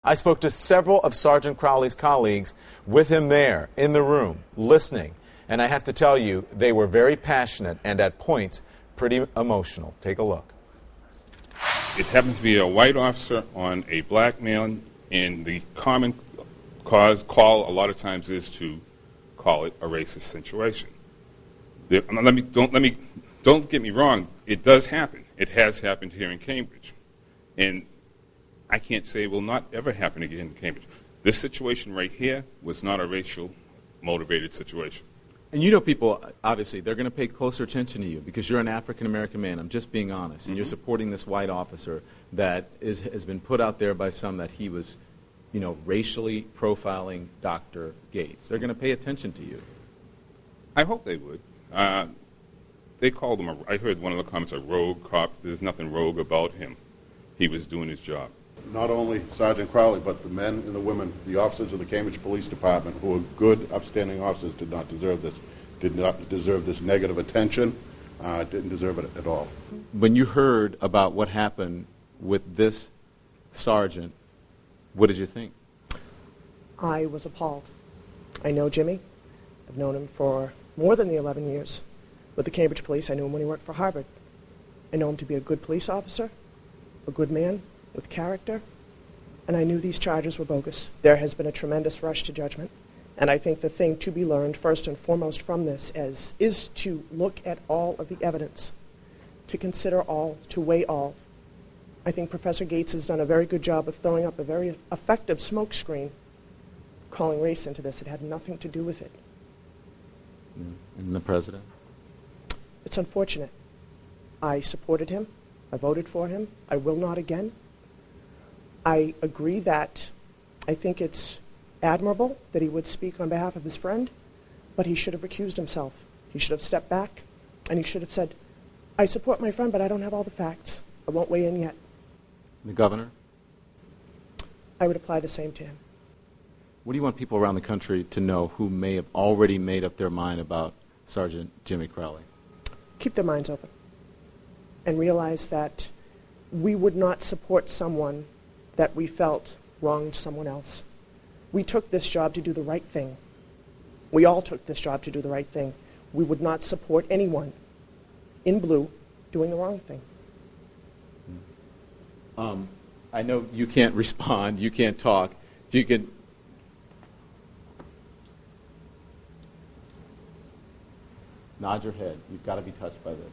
I spoke to several of Sergeant Crowley's colleagues with him there in the room, listening. And I have to tell you, they were very passionate and at points pretty emotional. Take a look. It happens to be a white officer on a black man, and the common call a lot of times is to call it a racist situation. Don't get me wrong. It does happen. It has happened here in Cambridge, and I can't say it will not ever happen again in Cambridge. This situation right here was not a racial motivated situation. And you know, people, obviously, they're going to pay closer attention to you because you're an African-American man. I'm just being honest. And you're supporting this white officer that has been put out there by some that he was, racially profiling Dr. Gates. They're going to pay attention to you. I hope they would. They called him, I heard one of the comments, a rogue cop. There's nothing rogue about him. He was doing his job. Not only Sergeant Crowley, but the men and the women, the officers of the Cambridge Police Department, who are good, upstanding officers, did not deserve this negative attention, didn't deserve it at all. When you heard about what happened with this sergeant, what did you think? I was appalled. I know Jimmy. I've known him for more than the 11 years. With the Cambridge Police, I knew him when he worked for Harvard. I know him to be a good police officer, a good man with character, and I knew these charges were bogus. There has been a tremendous rush to judgment, and I think the thing to be learned first and foremost from this is to look at all of the evidence, to consider all, to weigh all. I think Professor Gates has done a very good job of throwing up a very effective smokescreen, calling race into this. It had nothing to do with it. And the president? It's unfortunate. I supported him. I voted for him. I will not again. I agree that I think it's admirable that he would speak on behalf of his friend, but he should have recused himself. He should have stepped back, and he should have said, I support my friend, but I don't have all the facts. I won't weigh in yet. The governor? I would apply the same to him. What do you want people around the country to know who may have already made up their mind about Sergeant Jimmy Crowley? Keep their minds open and realize that we would not support someone that we felt wronged someone else. We took this job to do the right thing. We all took this job to do the right thing. We would not support anyone in blue doing the wrong thing. I know you can't respond, you can't talk. If you could nod your head. You've got to be touched by this.